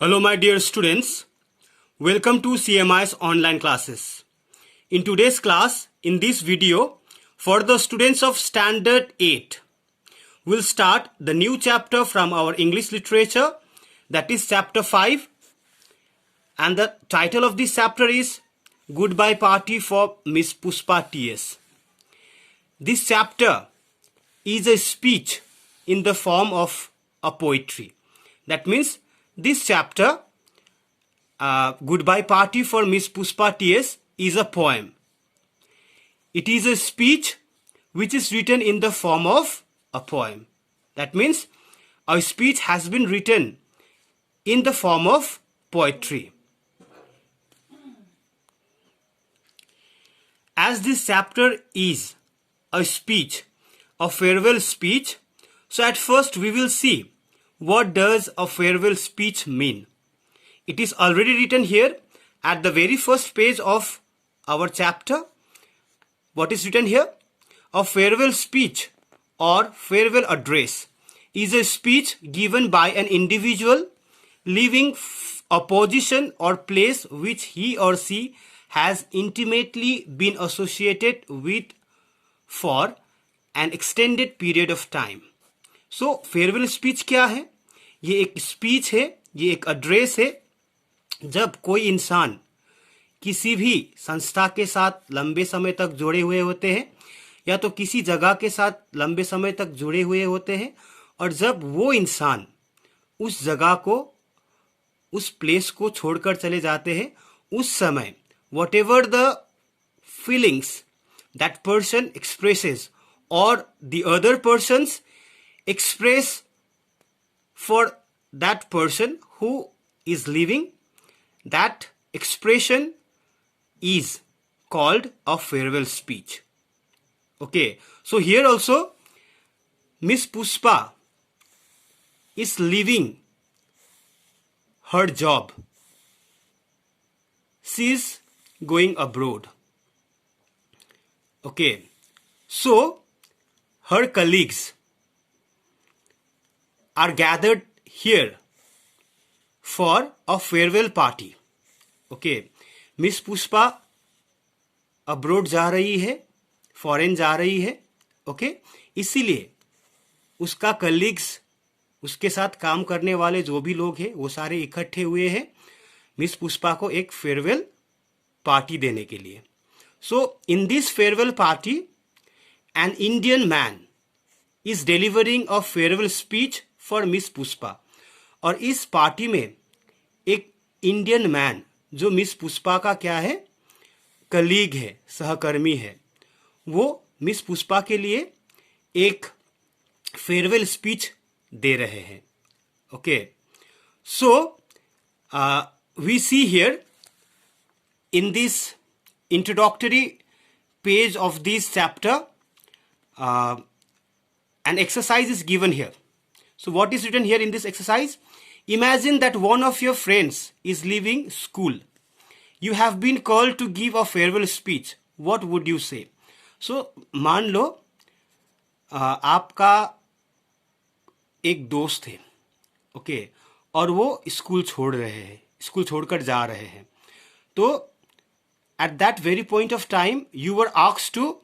Hello my dear students, welcome to CMI's online classes. In today's class, in this video, for the students of Standard 8, we'll start the new chapter from our English literature, that is chapter 5, and the title of this chapter is Goodbye Party for Miss Puspa T.S. This chapter is a speech in the form of a poetry. That means this chapter, Goodbye Party for Miss Puspa T.S. is a poem. It is a speech which is written in the form of a poem. That means a speech has been written in the form of poetry. As this chapter is a speech, a farewell speech, so at first we will see what does a farewell speech mean. It is already written here at the very first page of our chapter. What is written here? A farewell speech or farewell address is a speech given by an individual leaving a position or place which he or she has intimately been associated with for an extended period of time. So farewell speech क्या है? ये एक speech है, ये एक address है जब कोई इंसान किसी भी संस्था के साथ लंबे समय तक जुड़े हुए होते हैं या तो किसी जगह के साथ लंबे समय तक जुड़े हुए होते हैं और जब वो इंसान उस जगह को, उस प्लेस को छोड़कर चले जाते हैं, उस समय whatever the feelings that person expresses or the other persons express for that person who is leaving, that expression is called a farewell speech. Okay, so here also Miss Puspa is leaving her job. She is going abroad. Okay, so her colleagues are gathered here for a farewell party. Okay, Miss Puspa abroad जा रही है, foreign जा रही है. Okay, इसीलिए उसका colleagues, उसके साथ काम करने वाले जो भी लोग हैं वो सारे इकट्ठे हुए हैं मिस पुष्पा को एक फेयरवेल पार्टी देने के लिए. So in this farewell party an Indian man is delivering a farewell speech for miss Pushpa. और इस पार्टी में एक इंडियन मैन जो मिस पुष्पा का क्या है, कलीग है, सहकर्मी है, वो मिस पुष्पा के लिए एक फेयरवेल स्पीच दे रहे हैं. Okay, so we see here in this introductory page of this chapter an exercise is given here. So what is written here in this exercise? Imagine that one of your friends is leaving school. You have been called to give a farewell speech. What would you say? So मान लो आपका एक दोस्त है, okay, और वो school छोड़ रहे हैं, स्कूल छोड़कर जा रहे हैं. तो at that very point of time you were asked to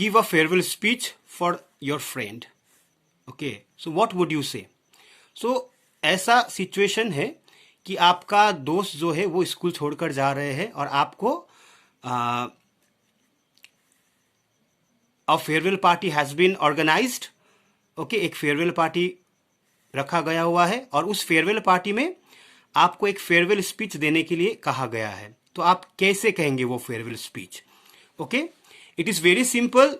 give a farewell speech for your friend. Okay, so what would you say? So ऐसा सिचुएशन है कि आपका दोस्त जो है वो स्कूल छोड़कर जा रहे हैं और आपको a farewell party has been organised. Okay, एक फेयरवेल पार्टी रखा गया हुआ है और उस फेयरवेल पार्टी में आपको एक फेयरवेल स्पीच देने के लिए कहा गया है. तो आप कैसे कहेंगे वो farewell speech? Okay, it is very simple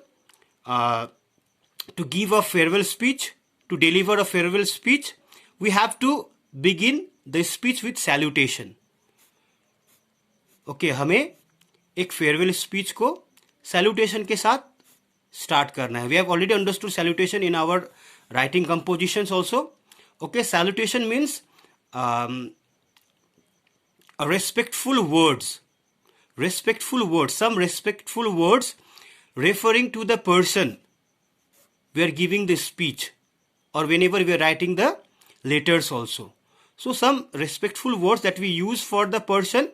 to give a farewell speech, to deliver a farewell speech. We have to begin the speech with salutation. Okay, हमें एक फेयरवेल स्पीच को सैल्यूटेशन के साथ स्टार्ट करना है. We have already understood salutation in our writing compositions also. Okay, salutation means a respectful words, some respectful words referring to the person we are giving the speech, or whenever we are writing the letters also. So some respectful words that we use for the person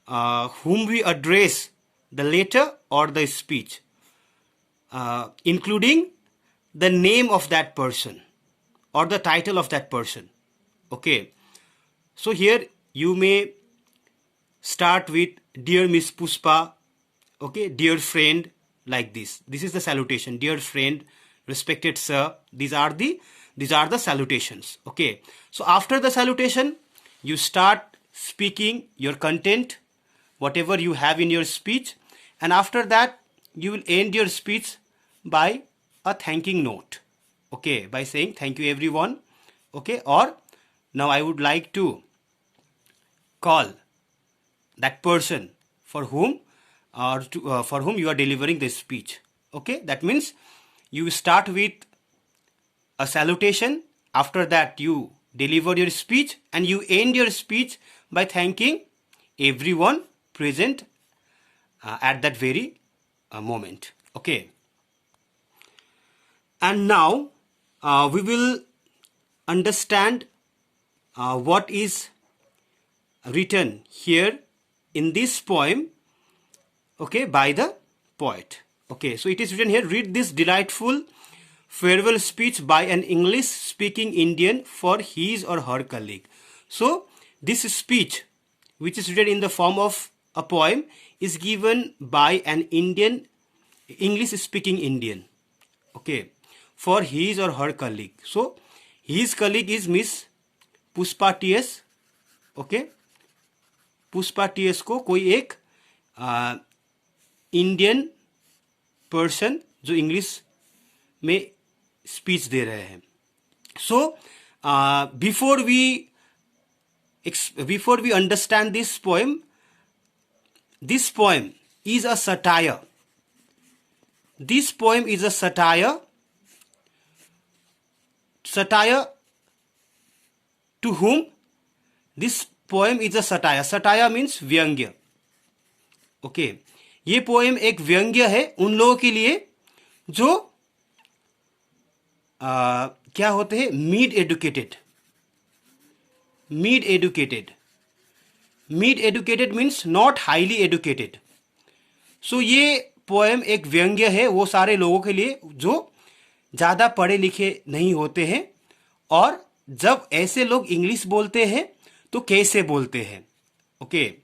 whom we address the letter or the speech, including the name of that person or the title of that person. Okay, so here you may start with dear Miss Puspa, okay, dear friend, like this. This is the salutation, dear friend, respected sir. These are the salutations. Okay, so after the salutation you start speaking your content, whatever you have in your speech, and after that you will end your speech by a thanking note, okay, by saying thank you everyone, okay, or now I would like to call that person for whom for whom you are delivering the speech. Okay, that means you start with a salutation, after that you deliver your speech, and you end your speech by thanking everyone present at that very moment. Okay, and now we will understand what is written here in this poem, okay, by the poet. Okay, so it is written here, read this delightful farewell speech by an English speaking Indian for his or her colleague. So this speech, which is written in the form of a poem, is given by an English speaking Indian, okay, for his or her colleague. So his colleague is Miss Puspa TS, okay, Puspa TS को कोई एक Indian person जो English में speech दे रहे हैं. So before we understand this poem is a satire. This poem is a satire to whom this poem is a satire. Satire means व्यंग्य. Okay, ये पोएम एक व्यंग्य है उन लोगों के लिए जो क्या होते हैं, mid educated means not highly educated. So ये पोएम एक व्यंग्य है वो सारे लोगों के लिए जो ज़्यादा पढ़े लिखे नहीं होते हैं, और जब ऐसे लोग इंग्लिश बोलते हैं तो कैसे बोलते हैं. Okay,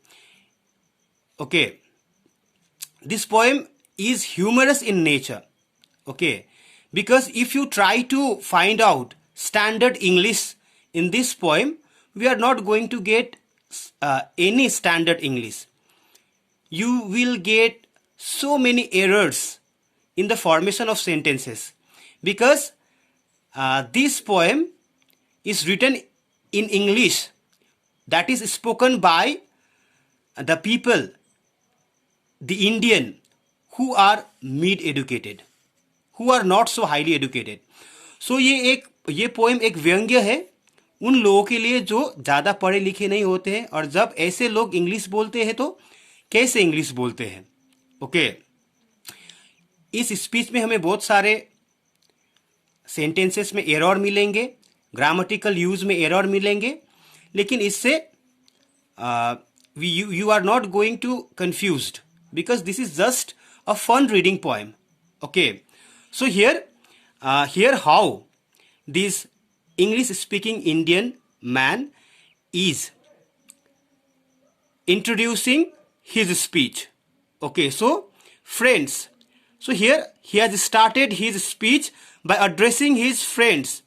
this poem is humorous in nature, okay, because if you try to find out standard English in this poem, we are not going to get any standard English. You will get so many errors in the formation of sentences, because this poem is written in English that is spoken by the people, the Indian, who are mid educated, who are not so highly educated. So ये poem एक व्यंग्य है उन लोगों के लिए जो ज़्यादा पढ़े लिखे नहीं होते हैं, और जब ऐसे लोग इंग्लिश बोलते हैं तो कैसे इंग्लिश बोलते हैं. ओके, इस स्पीच में हमें बहुत सारे सेंटेंसेस में एरर मिलेंगे, ग्रामेटिकल यूज में एरर मिलेंगे, लेकिन इससे you are not going to confused, because this is just a fun reading poem. Okay, so here how this English speaking Indian man is introducing his speech. Okay, so friends, so here he has started his speech by addressing his friends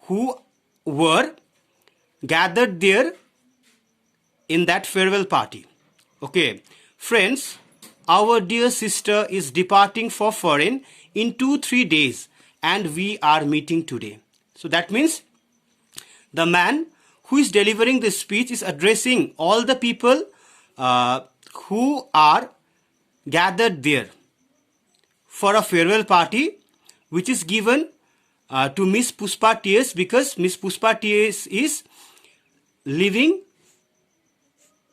who were gathered there in that farewell party. Okay, friends, our dear sister is departing for foreign in 2-3 days and we are meeting today. So that means the man who is delivering the speech is addressing all the people who are gathered there for a farewell party, which is given to Miss Puspa TS, because Miss Puspa TS is leaving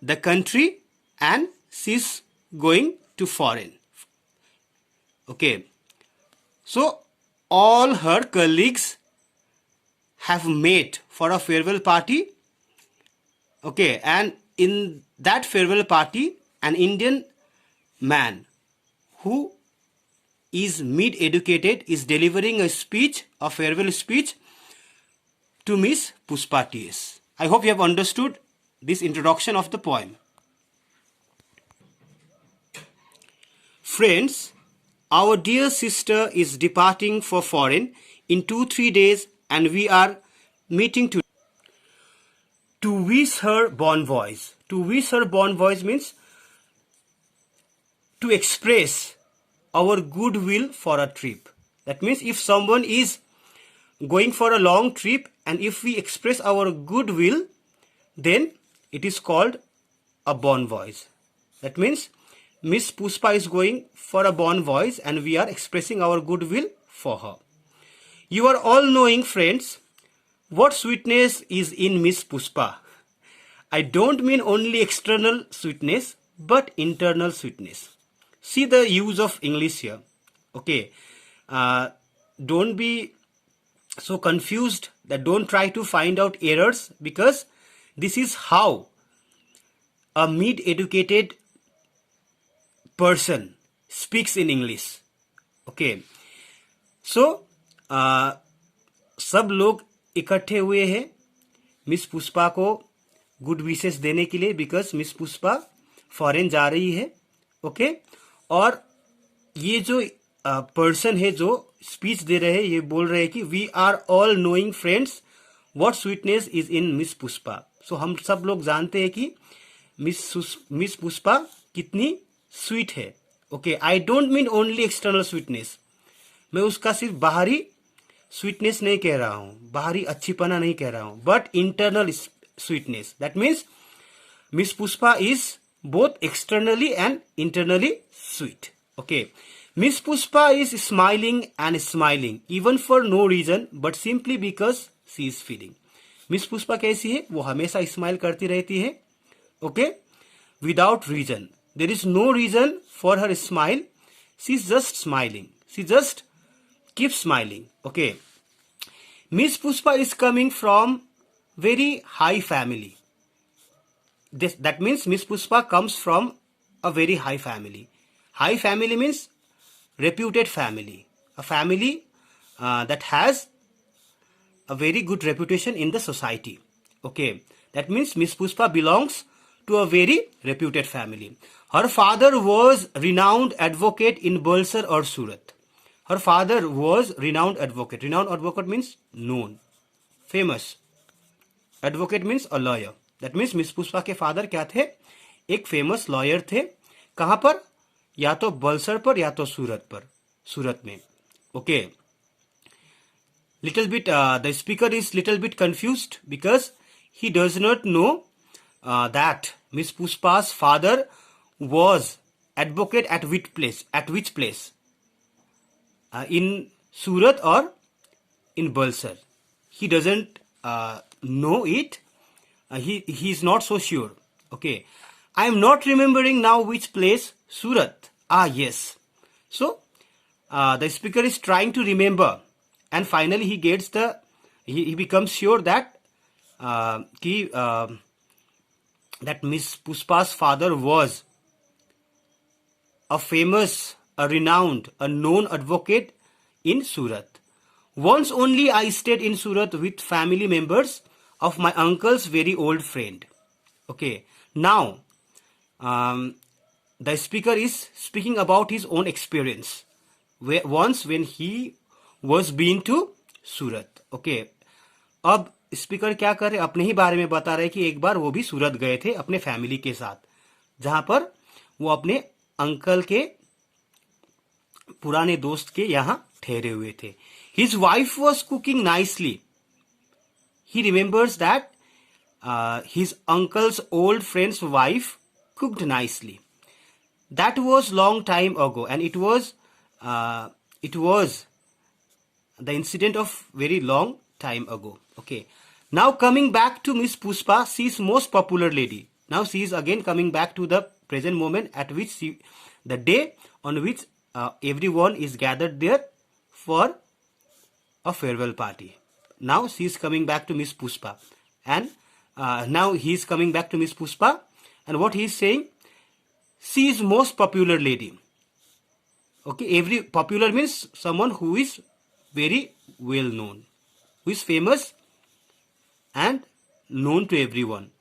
the country and she's going to foreign. Okay, so all her colleagues have met for a farewell party Okay, and in that farewell party, an Indian man who is mid-educated is delivering a speech, a farewell speech to Miss Puspa T.S. I hope you have understood this introduction of the poem. Friends, our dear sister is departing for foreign in 2-3 days, and we are meeting to wish her bon voyage. To wish her bon voyage means to express our goodwill for a trip. That means if someone is going for a long trip and if we express our goodwill, then it is called a bon voyage. That means Miss Puspa is going for a bon voyage and we are expressing our goodwill for her. You are all knowing, friends, what sweetness is in Miss Puspa. I don't mean only external sweetness, but internal sweetness. See the use of English here. Okay. Don't be so confused, that don't try to find out errors, because this is how a mid-educated person speaks in English. Okay. So सब लोग इकट्ठे हुए हैं miss Pushpa को good wishes देने के लिए, because miss Pushpa foreign जा रही है. ओके. और ये जो पर्सन है जो स्पीच दे रहे हैं, ये बोल रहे हैं कि we are all knowing friends what sweetness is in miss Pushpa. So हम सब लोग जानते हैं कि मिस पुष्पा कितनी स्वीट है. Okay. I don't mean only external sweetness. मैं उसका सिर्फ बाहरी स्वीटनेस नहीं कह रहा हूं, बाहरी अच्छीपना नहीं कह रहा हूं, but internal sweetness. That means miss Pushpa is both externally and internally sweet. Okay. Miss Puspa is smiling and smiling even for no reason but simply because she is feeling. Miss Puspa कैसी है? वो हमेशा smile करती रहती है. Okay. Without reason. There is no reason for her smile. She is just smiling. She just keeps smiling. Okay. Miss Puspa is coming from very high family. That means Miss Puspa comes from a very high family. High family means reputed family. A family that has a very good reputation in the society. Okay. That means Miss Puspa belongs to a very reputed family. Her father was renowned advocate in Balsar or Surat. Her father was renowned advocate. Renowned advocate means known, famous. Advocate means a lawyer. That means miss Pushpa के father क्या थे? एक famous lawyer थे. कहां पर? या तो बलसर पर या तो सूरत में. Okay. Little bit the speaker is little bit confused because he does not know that miss Pushpa's father was advocate at which place? In Surat or in Balsar? He doesn't know it. He is not so sure. Okay. I am not remembering now which place. Surat. Yes. So the speaker is trying to remember, and finally he gets he becomes sure that that Miss Puspa's father was a famous, a renowned, a known advocate in Surat. Once only I stayed in Surat with family members of my uncle's very old friend. Okay. Now, the speaker is speaking about his own experience. Once when he was been to Surat. Okay. अब speaker क्या कर रहे, अपने ही बारे में बता रहे कि एक बार वो भी सूरत गए थे अपने फैमिली के साथ, जहां पर वो अपने अंकल के पुराने दोस्त के यहां ठहरे हुए थे. His wife was cooking nicely. He remembers that his uncle's old friend's wife cooked nicely. That was long time ago, and it was the incident of very long time ago. Okay. Now coming back to Miss Puspa, she is most popular lady. Now she is again coming back to the present moment at which the day on which everyone is gathered there for a farewell party. Now she is coming back to Miss Puspa, and now he is coming back to Miss Puspa, and what he is saying, she is most popular lady. Okay, every popular means someone who is very well known, who is famous and known to everyone,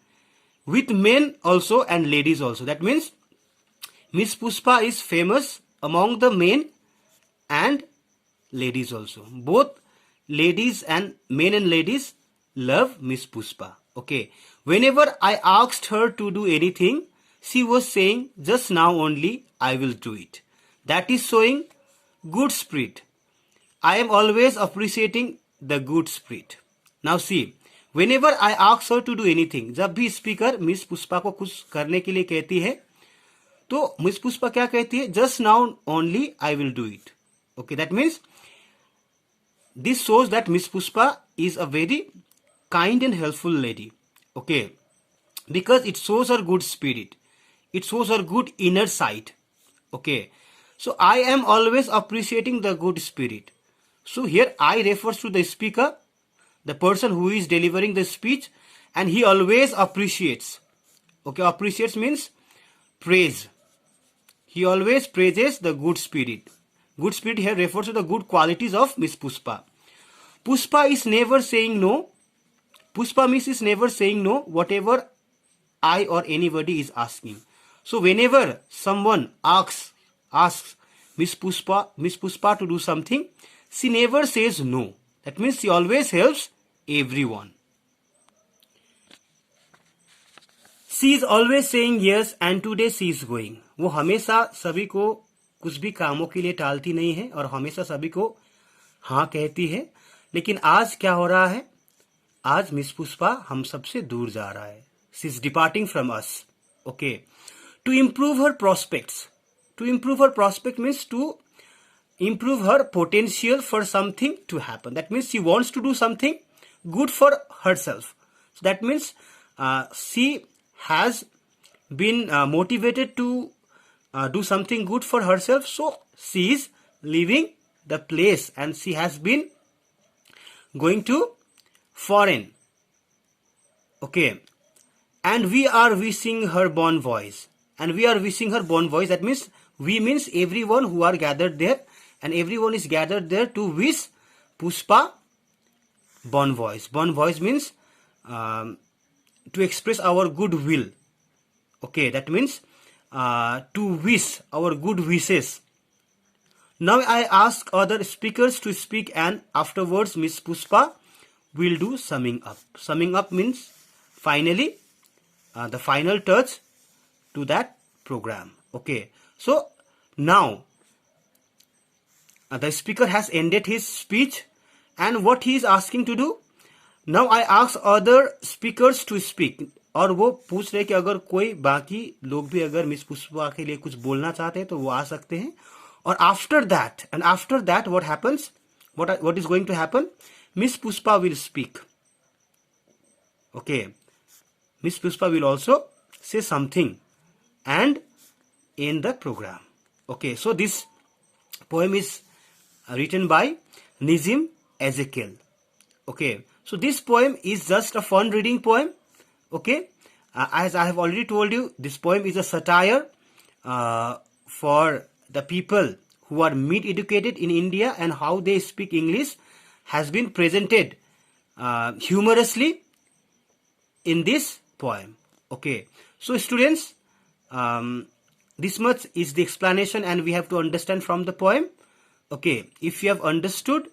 with men also and ladies also. That means Miss Puspa is famous among the men and ladies also. Both ladies and men and ladies love Miss Puspa. Okay, whenever I asked her to do anything, she was saying, just now only I will do it. That is showing good spirit. I am always appreciating the good spirit. Now see, whenever I ask her to do anything, जब भी speaker miss Pushpa को कुछ करने के लिए कहती है, तो मिस पुष्पा क्या कहती है? Just now only I will do it. Okay, that means this shows that Miss Puspa is a very kind and helpful lady. Okay, because it shows her good spirit. It shows her good inner side. Okay, so I am always appreciating the good spirit. So here I refers to the speaker, the person who is delivering the speech, and he always appreciates. Okay, appreciates means praise. He always praises the good spirit. Good spirit here refers to the good qualities of Miss Puspa. Puspa is never saying no. Puspa Miss is never saying no whatever I or anybody is asking. So whenever someone asks Miss Puspa to do something, she never says no. That means she always helps everyone. She is always saying yes and today she is going. वो हमेशा सभी को कुछ भी कामों के लिए टालती नहीं है और हमेशा सभी को हाँ कहती है. लेकिन आज क्या हो रहा है? आज मिस पुष्पा हम सबसे दूर जा रहा है. She is departing from us. Okay. To improve her prospects. To improve her prospect means to improve her potential for something to happen. That means she wants to do something good for herself. So that means she has been motivated to do something good for herself. So she is leaving the place and she has been going to foreign. Okay. And we are wishing her bon voyage. And we are wishing her bon voyage. That means we means everyone who are gathered there, and everyone is gathered there to wish Puspa bon voyage. Bon voyage means to express our goodwill. Okay, that means to wish our good wishes. Now I ask other speakers to speak, and afterwards Miss Puspa will do summing up. Summing up means finally the final touch to that program. Okay, so now the speaker has ended his speech, and what he is asking to do, now I ask other speakers to speak. और वो पूछ रहे कि अगर कोई बाकी लोग भी अगर मिस पुष्पा के लिए कुछ बोलना चाहते हैं तो वो आ सकते हैं. और after that what happens, what is going to happen, Miss Puspa will speak. Okay, Miss Puspa will also say something and end the program. Okay, so this poem is written by Nizim Ezekiel. Okay, so this poem is just a fun reading poem. Okay, as I have already told you, this poem is a satire for the people who are mid-educated in India, and how they speak English has been presented humorously in this poem. Okay, so students, this much is the explanation and we have to understand from the poem. Okay, if you have understood,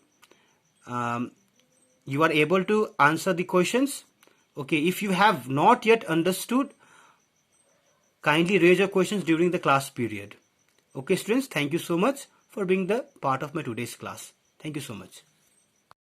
you are able to answer the questions. Okay, if you have not yet understood, kindly raise your questions during the class period. Okay students, thank you so much for being the part of my today's class. Thank you so much.